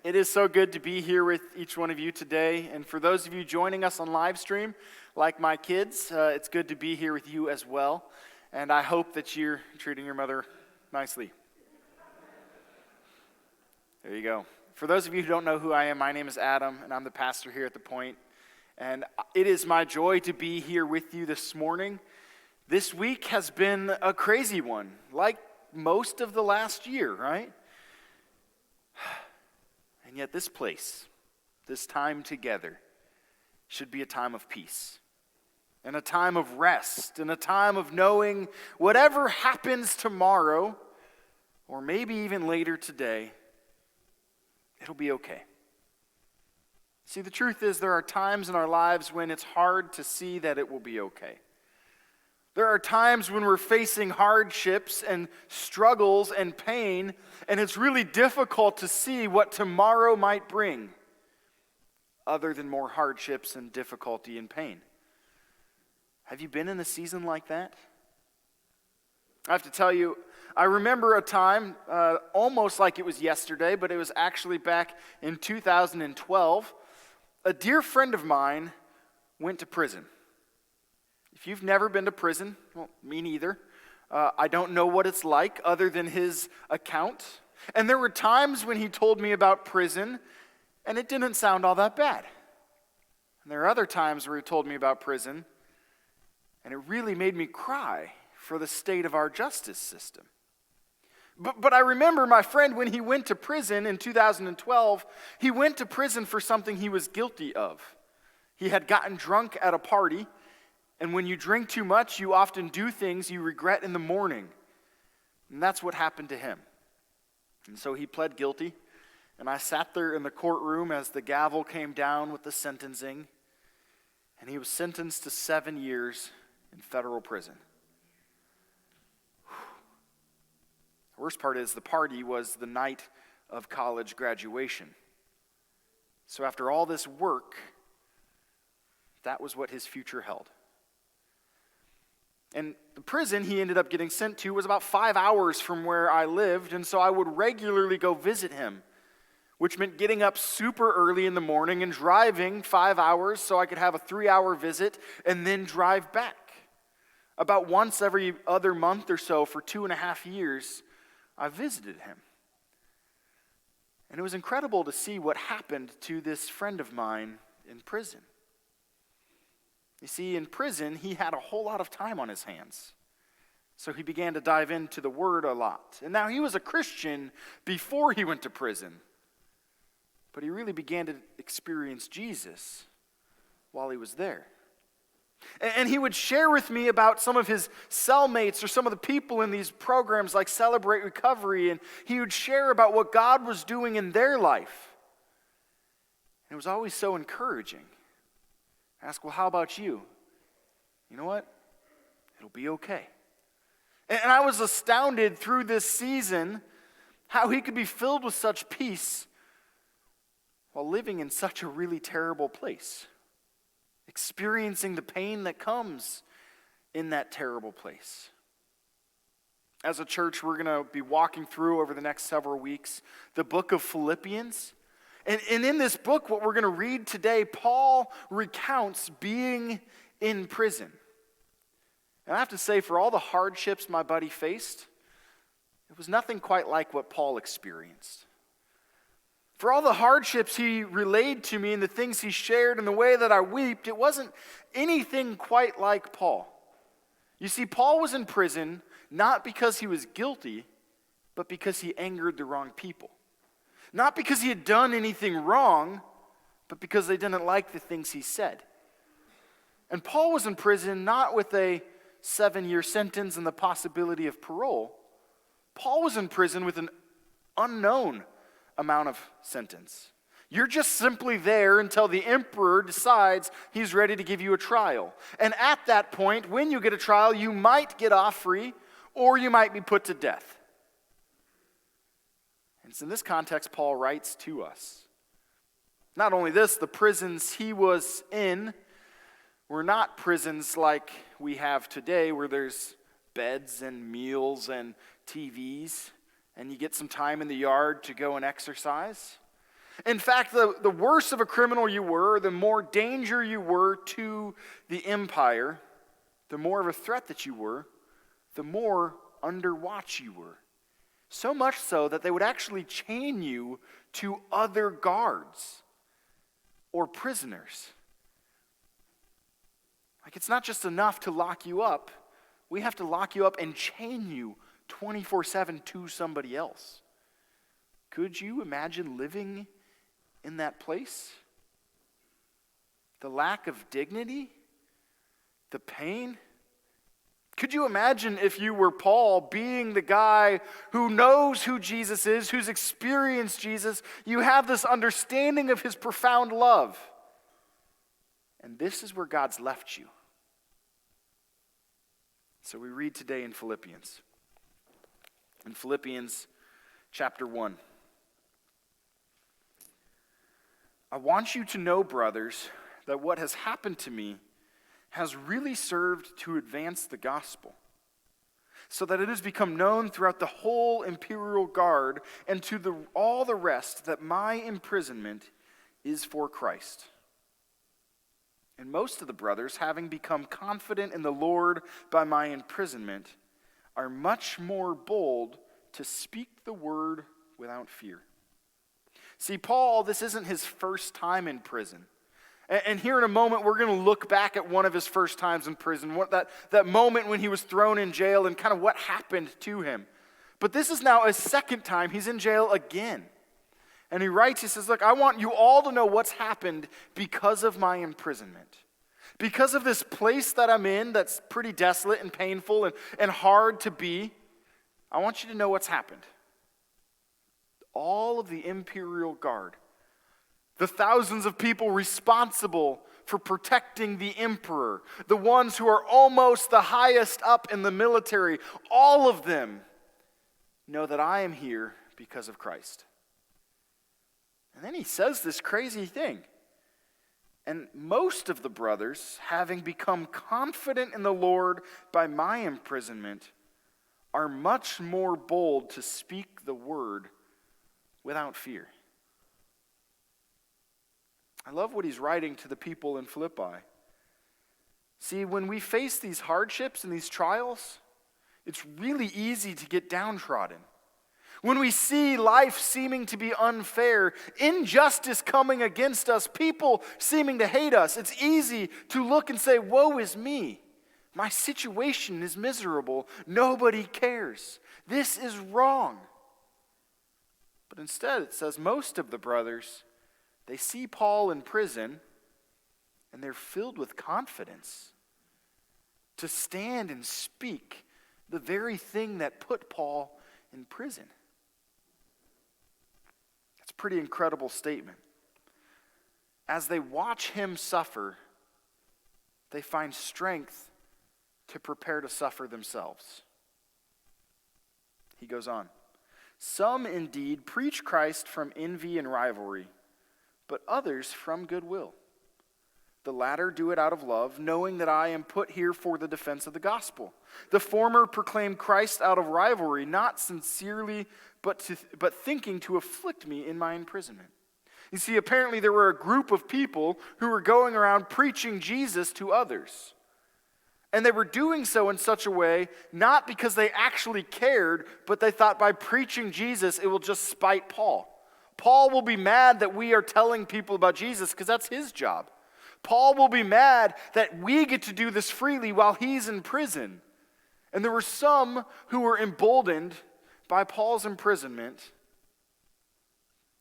It is so good to be here with each one of you today. And for those of you joining us on live stream, like my kids, it's good to be here with you as well. And I hope that you're treating your mother nicely. There you go. For those of you who don't know who I am, my name is Adam, and I'm the pastor here at The Point. And it is my joy to be here with you this morning. This week has been a crazy one, like most of the last year, right? And yet this place, this time together, should be a time of peace, and a time of rest, and a time of knowing whatever happens tomorrow, or maybe even later today, it'll be okay. See, the truth is there are times in our lives when it's hard to see that it will be okay. There are times when we're facing hardships and struggles and pain, and it's really difficult to see what tomorrow might bring, other than more hardships and difficulty and pain. Have you been in a season like that? I have to tell you, I remember a time, almost like it was yesterday, but it was actually back in 2012. A dear friend of mine went to prison. If you've never been to prison, well, me neither. I don't know what it's like other than his account. And there were times when he told me about prison, and it didn't sound all that bad. And there are other times where he told me about prison, and it really made me cry for the state of our justice system. But I remember my friend, when he went to prison in 2012, he went to prison for something he was guilty of. He had gotten drunk at a party, and when you drink too much, you often do things you regret in the morning. And that's what happened to him. And so he pled guilty, and I sat there in the courtroom as the gavel came down with the sentencing, and he was sentenced to 7 years in federal prison. The worst part is the party was the night of college graduation. So after all this work, that was what his future held. And the prison he ended up getting sent to was about 5 hours from where I lived, and so I would regularly go visit him, which meant getting up super early in the morning and driving 5 hours so I could have a 3-hour visit and then drive back. About once every other month or so for 2.5 years, I visited him. And it was incredible to see what happened to this friend of mine in prison. You see, in prison, he had a whole lot of time on his hands. So he began to dive into the Word a lot. And now he was a Christian before he went to prison. But he really began to experience Jesus while he was there. And he would share with me about some of his cellmates or some of the people in these programs like Celebrate Recovery. And he would share about what God was doing in their life. And it was always so encouraging. I ask, well, how about you? You know what? It'll be okay. And I was astounded through this season how he could be filled with such peace while living in such a really terrible place, experiencing the pain that comes in that terrible place. As a church, we're going to be walking through over the next several weeks the book of Philippians. And in this book, what we're going to read today, Paul recounts being in prison. And I have to say, for all the hardships my buddy faced, it was nothing quite like what Paul experienced. For all the hardships he relayed to me and the things he shared and the way that I wept, it wasn't anything quite like Paul. You see, Paul was in prison not because he was guilty, but because he angered the wrong people. Not because he had done anything wrong, but because they didn't like the things he said. And Paul was in prison not with a 7-year sentence and the possibility of parole. Paul was in prison with an unknown amount of sentence. You're just simply there until the emperor decides he's ready to give you a trial. And at that point, when you get a trial, you might get off free or you might be put to death. And it's in this context Paul writes to us. Not only this, the prisons he was in were not prisons like we have today, where there's beds and meals and TVs, and you get some time in the yard to go and exercise. In fact, the worse of a criminal you were, the more danger you were to the empire, the more of a threat that you were, the more under watch you were. So much so that they would actually chain you to other guards or prisoners. Like, it's not just enough to lock you up. We have to lock you up and chain you 24/7 to somebody else. Could you imagine living in that place? The lack of dignity, the pain. Could you imagine if you were Paul, being the guy who knows who Jesus is, who's experienced Jesus? You have this understanding of his profound love. And this is where God's left you. So we read today in Philippians. In Philippians chapter 1. I want you to know, brothers, that what has happened to me has really served to advance the gospel, so that it has become known throughout the whole imperial guard and to all the rest that my imprisonment is for Christ. And most of the brothers, having become confident in the Lord by my imprisonment, are much more bold to speak the word without fear. See, Paul, this isn't his first time in prison. And here in a moment, we're going to look back at one of his first times in prison, that moment when he was thrown in jail and kind of what happened to him. But this is now a second time he's in jail again. And he writes, he says, look, I want you all to know what's happened because of my imprisonment. Because of this place that I'm in that's pretty desolate and painful and hard to be, I want you to know what's happened. All of the imperial guard, the thousands of people responsible for protecting the emperor, the ones who are almost the highest up in the military, all of them know that I am here because of Christ. And then he says this crazy thing. And most of the brothers, having become confident in the Lord by my imprisonment, are much more bold to speak the word without fear. I love what he's writing to the people in Philippi. See, when we face these hardships and these trials, it's really easy to get downtrodden. When we see life seeming to be unfair, injustice coming against us, people seeming to hate us, it's easy to look and say, woe is me. My situation is miserable. Nobody cares. This is wrong. But instead, it says most of the brothers, they see Paul in prison, and they're filled with confidence to stand and speak the very thing that put Paul in prison. That's a pretty incredible statement. As they watch him suffer, they find strength to prepare to suffer themselves. He goes on. Some indeed preach Christ from envy and rivalry, but others from goodwill. The latter do it out of love, knowing that I am put here for the defense of the gospel. The former proclaim Christ out of rivalry, not sincerely, but thinking to afflict me in my imprisonment. You see, apparently there were a group of people who were going around preaching Jesus to others. And they were doing so in such a way, not because they actually cared, but they thought by preaching Jesus, it will just spite Paul. Paul will be mad that we are telling people about Jesus because that's his job. Paul will be mad that we get to do this freely while he's in prison. And there were some who were emboldened by Paul's imprisonment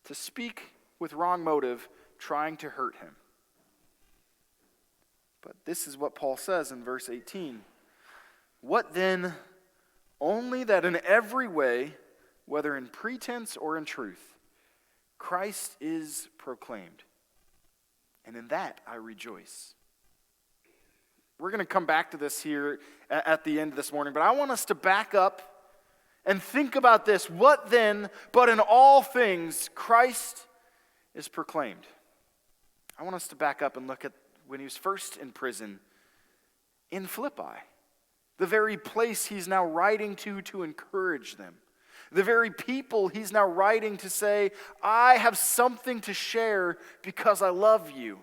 to speak with wrong motive, trying to hurt him. But this is what Paul says in verse 18. What then? Only that in every way, whether in pretense or in truth, Christ is proclaimed. And in that I rejoice. We're going to come back to this here at the end of this morning, but I want us to back up and think about this. What then, but in all things, Christ is proclaimed. I want us to back up and look at when he was first in prison in Philippi, the very place he's now writing to encourage them. The very people he's now writing to say, I have something to share because I love you.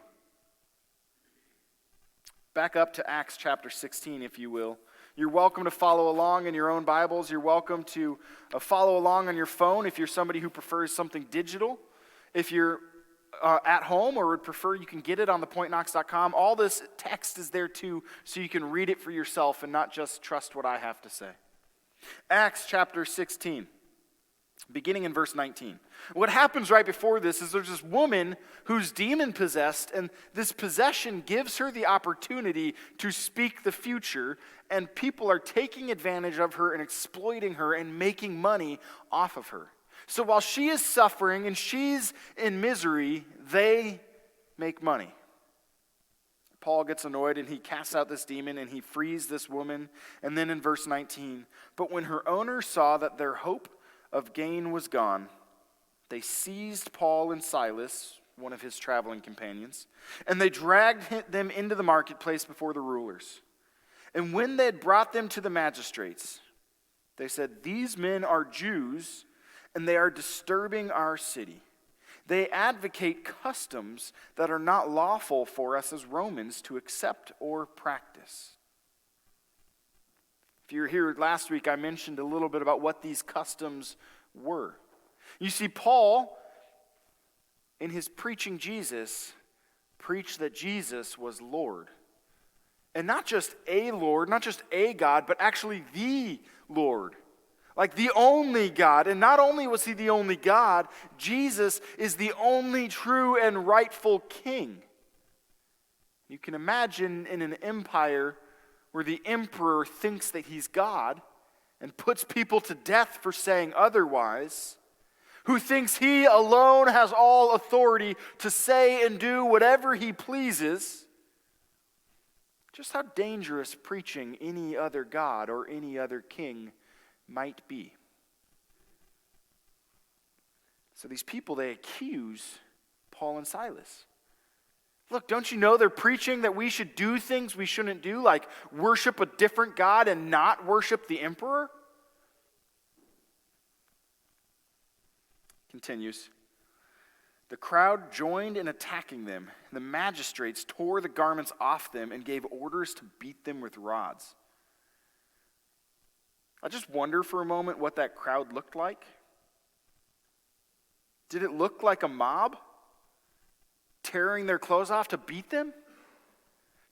Back up to Acts chapter 16, if you will. You're welcome to follow along in your own Bibles. You're welcome to follow along on your phone if you're somebody who prefers something digital. If you're at home or would prefer, you can get it on thepointknox.com. All this text is there too, so you can read it for yourself and not just trust what I have to say. Acts chapter 16, beginning in verse 19. What happens right before this is there's this woman who's demon-possessed, and this possession gives her the opportunity to speak the future, and people are taking advantage of her and exploiting her and making money off of her. So while she is suffering and she's in misery, they make money. Paul gets annoyed and he casts out this demon and he frees this woman. And then in verse 19, but when her owners saw that their hope of gain was gone, they seized Paul and Silas, one of his traveling companions, and they dragged them into the marketplace before the rulers. And when they had brought them to the magistrates, they said, these men are Jews, and they are disturbing our city. They advocate customs that are not lawful for us as Romans to accept or practice. If you were here last week, I mentioned a little bit about what these customs were. You see, Paul, in his preaching Jesus, preached that Jesus was Lord. And not just a Lord, not just a God, but actually the Lord. Like the only God. And not only was he the only God, Jesus is the only true and rightful king. You can imagine in an empire where the emperor thinks that he's God and puts people to death for saying otherwise, who thinks he alone has all authority to say and do whatever he pleases, just how dangerous preaching any other God or any other king might be. So these people, they accuse Paul and Silas. Look, don't you know they're preaching that we should do things we shouldn't do, like worship a different God and not worship the emperor? Continues. The crowd joined in attacking them. The magistrates tore the garments off them and gave orders to beat them with rods. I just wonder for a moment what that crowd looked like. Did it look like a mob tearing their clothes off to beat them?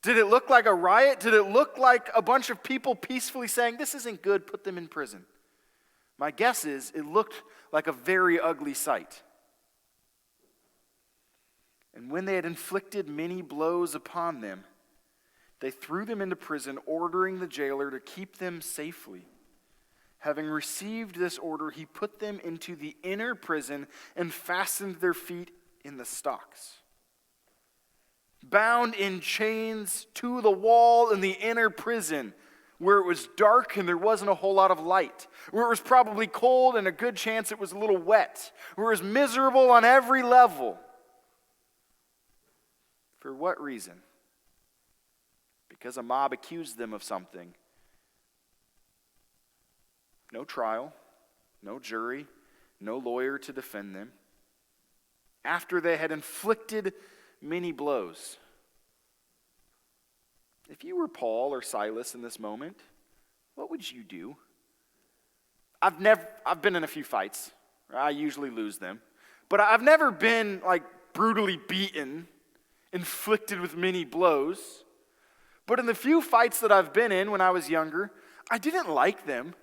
Did it look like a riot? Did it look like a bunch of people peacefully saying, this isn't good, put them in prison? My guess is it looked like a very ugly sight. And when they had inflicted many blows upon them, they threw them into prison, ordering the jailer to keep them safely. Having received this order, he put them into the inner prison and fastened their feet in the stocks. Bound in chains to the wall in the inner prison, where it was dark and there wasn't a whole lot of light, where it was probably cold and a good chance it was a little wet, where it was miserable on every level. For what reason? Because a mob accused them of something. No trial, no jury, no lawyer to defend them. After they had inflicted many blows. If you were Paul or Silas in this moment, what would you do? I've been in a few fights. I usually lose them. But I've never been like brutally beaten, inflicted with many blows. But in the few fights that I've been in when I was younger, I didn't like them.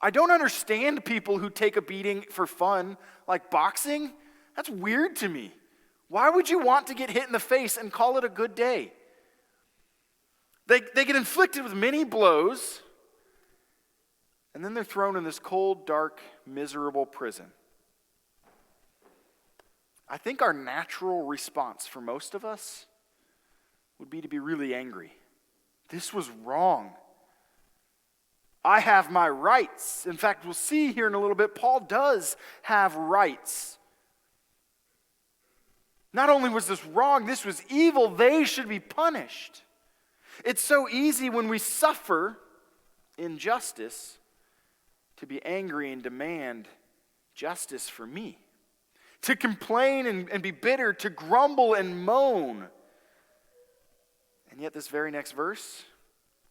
I don't understand people who take a beating for fun, like boxing. That's weird to me. Why would you want to get hit in the face and call it a good day? They get inflicted with many blows, and then they're thrown in this cold, dark, miserable prison. I think our natural response for most of us would be to be really angry. This was wrong. I have my rights. In fact, we'll see here in a little bit, Paul does have rights. Not only was this wrong, this was evil. They should be punished. It's so easy when we suffer injustice to be angry and demand justice for me, to complain and be bitter, to grumble and moan. And yet this very next verse,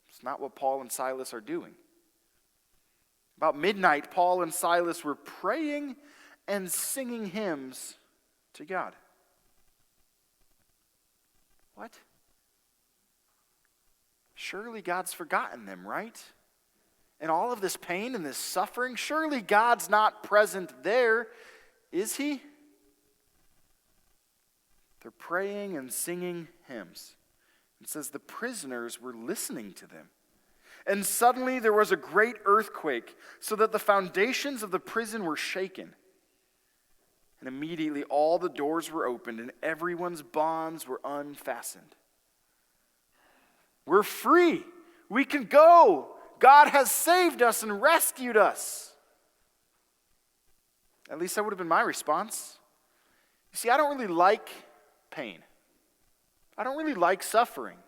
it's not what Paul and Silas are doing. About midnight, Paul and Silas were praying and singing hymns to God. What? Surely God's forgotten them, right? And all of this pain and this suffering, surely God's not present there, is he? They're praying and singing hymns. It says the prisoners were listening to them. And suddenly there was a great earthquake, so that the foundations of the prison were shaken. And immediately all the doors were opened, and everyone's bonds were unfastened. We're free. We can go. God has saved us and rescued us. At least that would have been my response. You see, I don't really like pain. I don't really like suffering.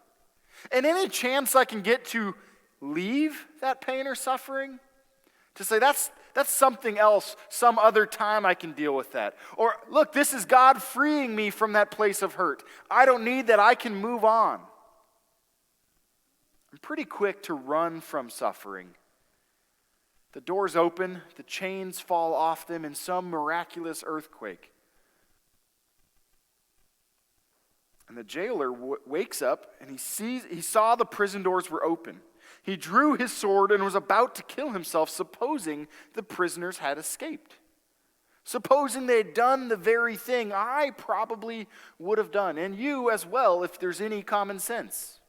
And any chance I can get to leave that pain or suffering, to say that's something else, some other time I can deal with that. Or look, this is God freeing me from that place of hurt. I don't need that, I can move on. I'm pretty quick to run from suffering. The doors open, the chains fall off them in some miraculous earthquake. And the jailer wakes up and he saw the prison doors were open. He drew his sword and was about to kill himself, supposing the prisoners had escaped. Supposing they had done the very thing I probably would have done, and you as well if there's any common sense.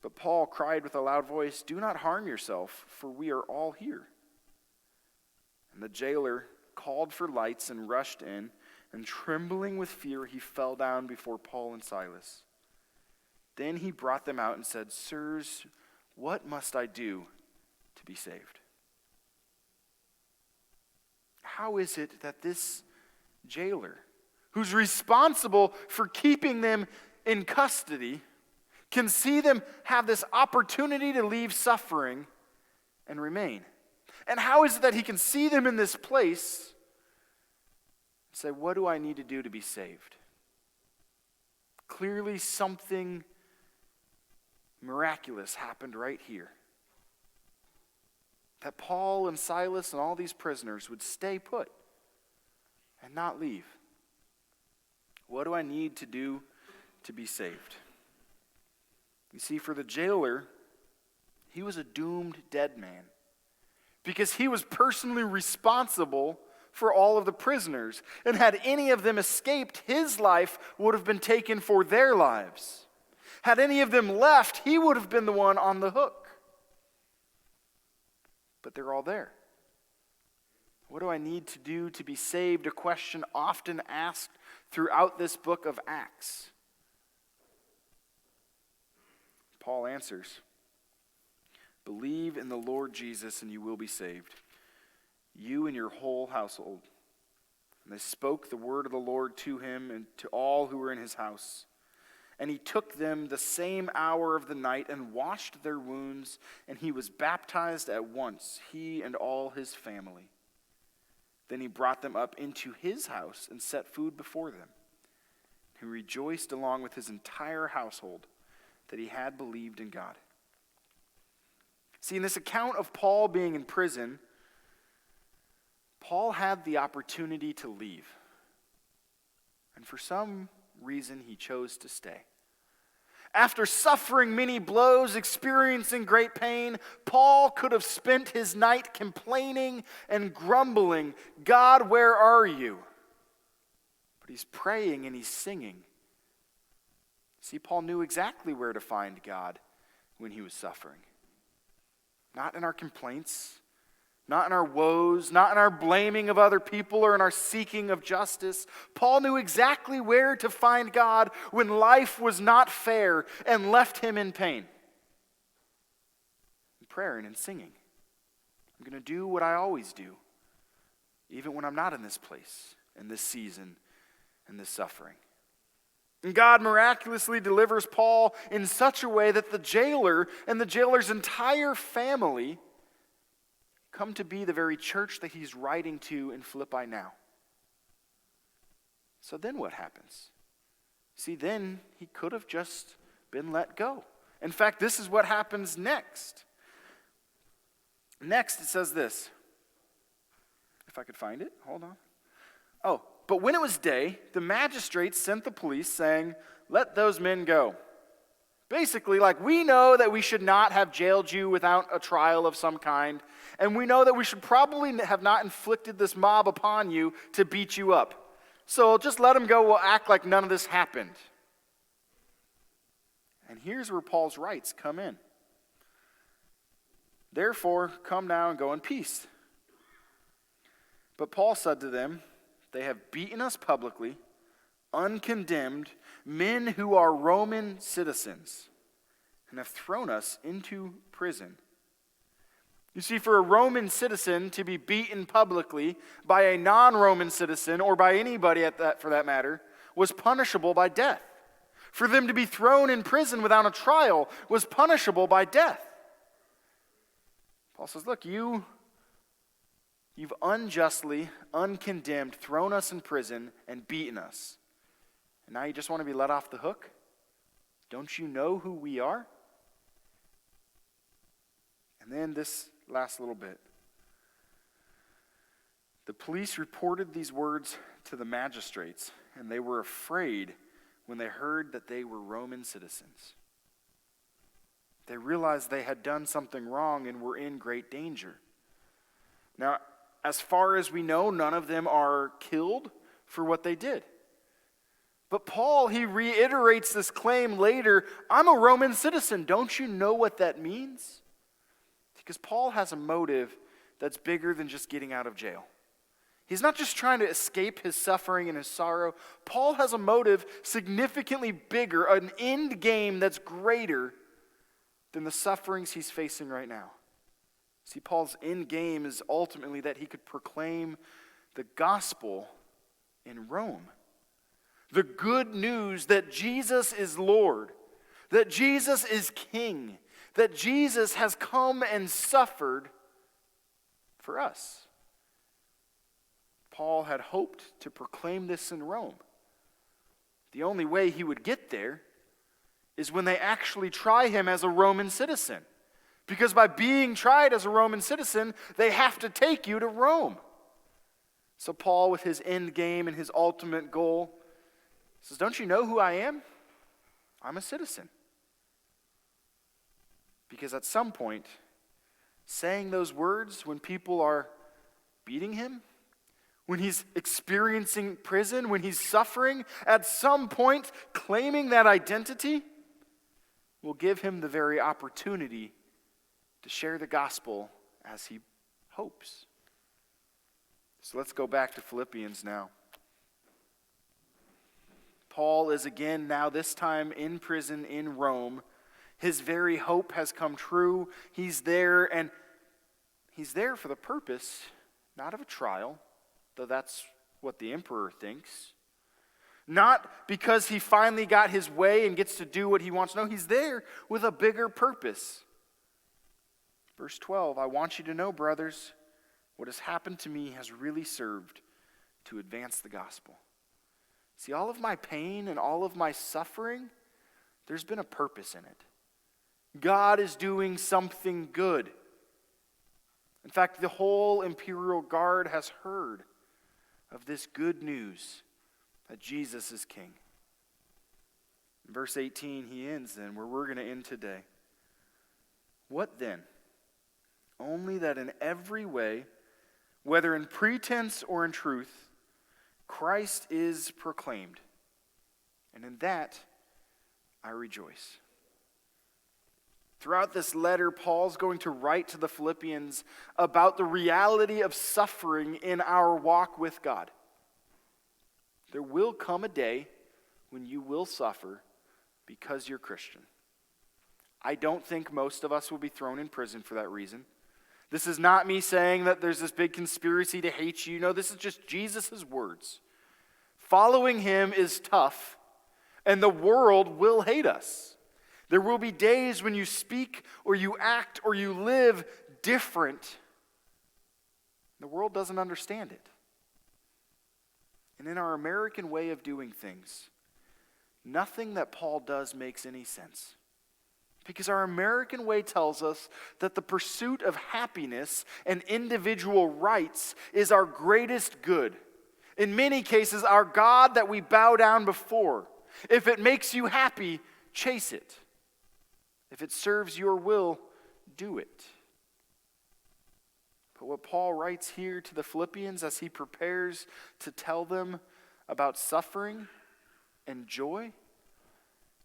But Paul cried with a loud voice, "Do not harm yourself, for we are all here." And the jailer called for lights and rushed in, and trembling with fear, he fell down before Paul and Silas. Then he brought them out and said, "Sirs, what must I do to be saved?" How is it that this jailer, who's responsible for keeping them in custody, can see them have this opportunity to leave suffering and remain? And how is it that he can see them in this place and say, what do I need to do to be saved? Clearly something miraculous happened right here. That Paul and Silas and all these prisoners would stay put and not leave. What do I need to do to be saved? You see, for the jailer, he was a doomed dead man because he was personally responsible for all of the prisoners. And had any of them escaped, his life would have been taken for their lives. Had any of them left, he would have been the one on the hook. But they're all there. What do I need to do to be saved? A question often asked throughout this book of Acts. Paul answers, "Believe in the Lord Jesus and you will be saved, you and your whole household." And they spoke the word of the Lord to him and to all who were in his house. And he took them the same hour of the night and washed their wounds, and he was baptized at once, he and all his family. Then he brought them up into his house and set food before them. He rejoiced along with his entire household that he had believed in God. See, in this account of Paul being in prison, Paul had the opportunity to leave. And for some reason, he chose to stay. After suffering many blows, experiencing great pain, Paul could have spent his night complaining and grumbling, "God, where are you?" But he's praying and he's singing. See, Paul knew exactly where to find God when he was suffering. Not in our complaints, not in our woes, not in our blaming of other people or in our seeking of justice. Paul knew exactly where to find God when life was not fair and left him in pain. In prayer and in singing. I'm going to do what I always do, even when I'm not in this place, in this season, in this suffering. And God miraculously delivers Paul in such a way that the jailer and the jailer's entire family come to be the very church that he's writing to in Philippi now. So then what happens? See, then he could have just been let go. In fact, this is what happens next. Next, it says this. If I could find it, hold on. Oh, but when it was day, the magistrates sent the police saying, "Let those men go." Basically, like, we know that we should not have jailed you without a trial of some kind, and we know that we should probably have not inflicted this mob upon you to beat you up. So just let them go. We'll act like none of this happened. And here's where Paul's rights come in. Therefore, come now and go in peace. But Paul said to them, "They have beaten us publicly, uncondemned, men who are Roman citizens, and have thrown us into prison." You see, for a Roman citizen to be beaten publicly by a non-Roman citizen, or by anybody for that matter, was punishable by death. For them to be thrown in prison without a trial was punishable by death. Paul says, look, you've unjustly, uncondemned, thrown us in prison and beaten us. And now you just want to be let off the hook? Don't you know who we are? And then this last little bit. The police reported these words to the magistrates, and they were afraid when they heard that they were Roman citizens. They realized they had done something wrong and were in great danger. Now, as far as we know, none of them are killed for what they did. But Paul, he reiterates this claim later, "I'm a Roman citizen. Don't you know what that means?" Because Paul has a motive that's bigger than just getting out of jail. He's not just trying to escape his suffering and his sorrow. Paul has a motive significantly bigger, an end game that's greater than the sufferings he's facing right now. See, Paul's end game is ultimately that he could proclaim the gospel in Rome. The good news that Jesus is Lord, that Jesus is King, that Jesus has come and suffered for us. Paul had hoped to proclaim this in Rome. The only way he would get there is when they actually try him as a Roman citizen. Because by being tried as a Roman citizen, they have to take you to Rome. So Paul, with his end game and his ultimate goal, says, "Don't you know who I am? I'm a citizen." Because at some point, saying those words when people are beating him, when he's experiencing prison, when he's suffering, at some point, claiming that identity will give him the very opportunity to share the gospel as he hopes. So let's go back to Philippians now. Paul is again now this time in prison in Rome. His very hope has come true. He's there, and he's there for the purpose, not of a trial, though that's what the emperor thinks. Not because he finally got his way and gets to do what he wants. No, he's there with a bigger purpose. Verse 12, "I want you to know, brothers, what has happened to me has really served to advance the gospel." See, all of my pain and all of my suffering, there's been a purpose in it. God is doing something good. In fact, the whole imperial guard has heard of this good news that Jesus is King. In verse 18, he ends then, where we're going to end today. "What then? Only that in every way, whether in pretense or in truth, Christ is proclaimed, and in that I rejoice." Throughout this letter, Paul's going to write to the Philippians about the reality of suffering in our walk with God. There will come a day when you will suffer because you're Christian. I don't think most of us will be thrown in prison for that reason. This is not me saying that there's this big conspiracy to hate you. No, this is just Jesus' words. Following him is tough, and the world will hate us. There will be days when you speak or you act or you live different The world doesn't understand it. And in our American way of doing things, nothing that Paul does makes any sense. Because our American way tells us that the pursuit of happiness and individual rights is our greatest good. In many cases, our God that we bow down before. If it makes you happy, chase it. If it serves your will, do it. But what Paul writes here to the Philippians as he prepares to tell them about suffering and joy,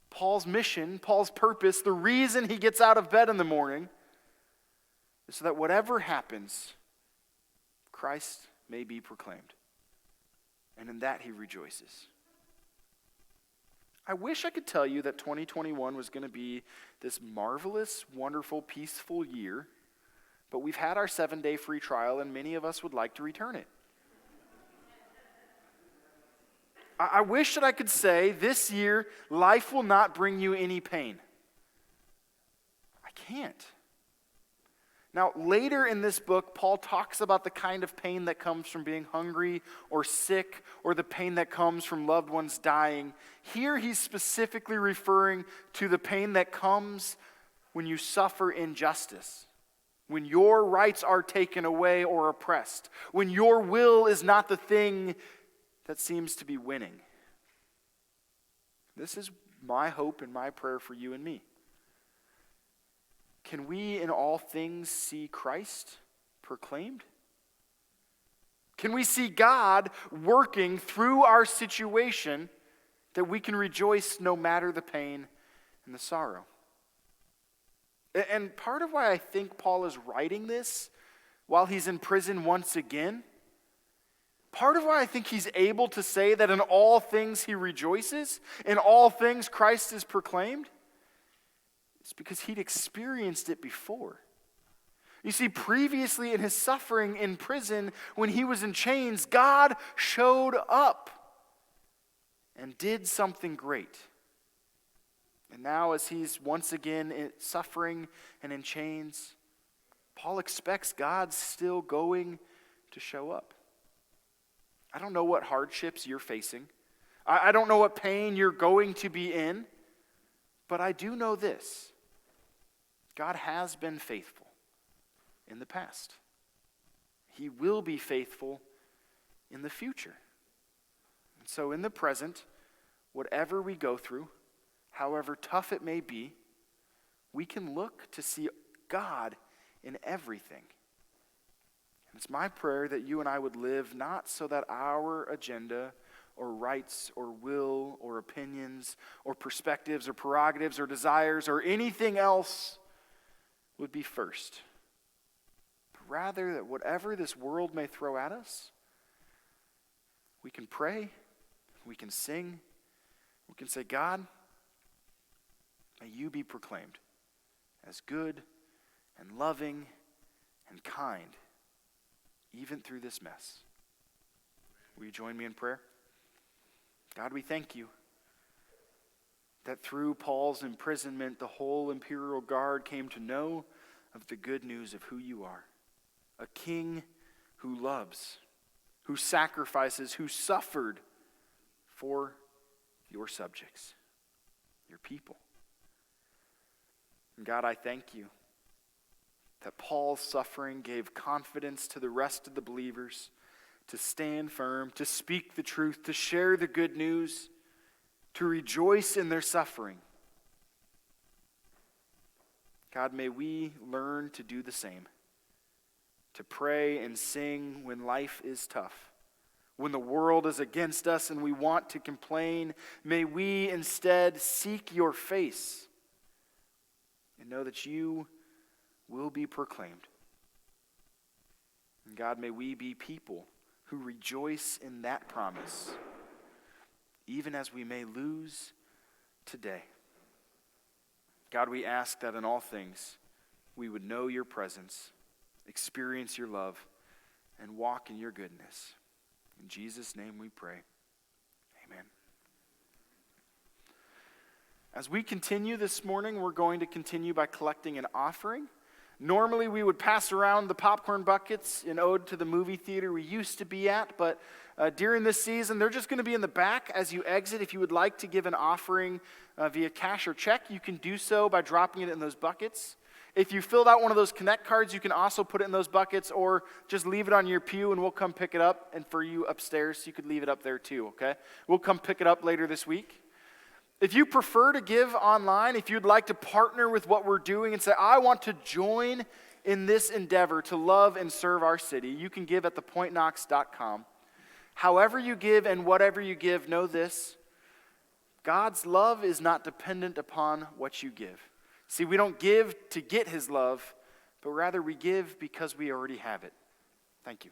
Paul's mission, Paul's purpose, the reason he gets out of bed in the morning is so that whatever happens, Christ may be proclaimed. And in that he rejoices. I wish I could tell you that 2021 was going to be this marvelous, wonderful, peaceful year, but we've had our 7-day free trial and many of us would like to return it. I wish that I could say this year life will not bring you any pain. I can't. Now, later in this book, Paul talks about the kind of pain that comes from being hungry or sick, or the pain that comes from loved ones dying. Here he's specifically referring to the pain that comes when you suffer injustice, when your rights are taken away or oppressed, when your will is not the thing that seems to be winning. This is my hope and my prayer for you and me. Can we in all things see Christ proclaimed? Can we see God working through our situation that we can rejoice no matter the pain and the sorrow? And part of why I think Paul is writing this while he's in prison once again, part of why I think he's able to say that in all things he rejoices, in all things Christ is proclaimed, is because he'd experienced it before. You see, previously in his suffering in prison, when he was in chains, God showed up and did something great. And now as he's once again suffering and in chains, Paul expects God's still going to show up. I don't know what hardships you're facing. I don't know what pain you're going to be in. But I do know this. God has been faithful in the past. He will be faithful in the future. And so in the present, whatever we go through, however tough it may be, we can look to see God in everything. It's my prayer that you and I would live not so that our agenda or rights or will or opinions or perspectives or prerogatives or desires or anything else would be first. But rather that whatever this world may throw at us, we can pray, we can sing, we can say, God, may you be proclaimed as good and loving and kind, even through this mess. Will you join me in prayer? God, we thank you that through Paul's imprisonment, the whole imperial guard came to know of the good news of who you are. A king who loves, who sacrifices, who suffered for your subjects, your people. And God, I thank you that Paul's suffering gave confidence to the rest of the believers to stand firm, to speak the truth, to share the good news, to rejoice in their suffering. God, may we learn to do the same, to pray and sing when life is tough, when the world is against us and we want to complain. May we instead seek your face and know that you will be proclaimed. And God, may we be people who rejoice in that promise, even as we may lose today. God, we ask that in all things we would know your presence, experience your love, and walk in your goodness. In Jesus' name we pray. Amen. As we continue this morning, we're going to continue by collecting an offering. Normally, we would pass around the popcorn buckets in ode to the movie theater we used to be at, but during this season, they're just going to be in the back as you exit. If you would like to give an offering via cash or check, you can do so by dropping it in those buckets. If you filled out one of those Connect cards, you can also put it in those buckets or just leave it on your pew and we'll come pick it up. And for you upstairs, you could leave it up there too, okay? We'll come pick it up later this week. If you prefer to give online, if you'd like to partner with what we're doing and say, I want to join in this endeavor to love and serve our city, you can give at thepointknox.com. However you give and whatever you give, know this: God's love is not dependent upon what you give. See, we don't give to get his love, but rather we give because we already have it. Thank you.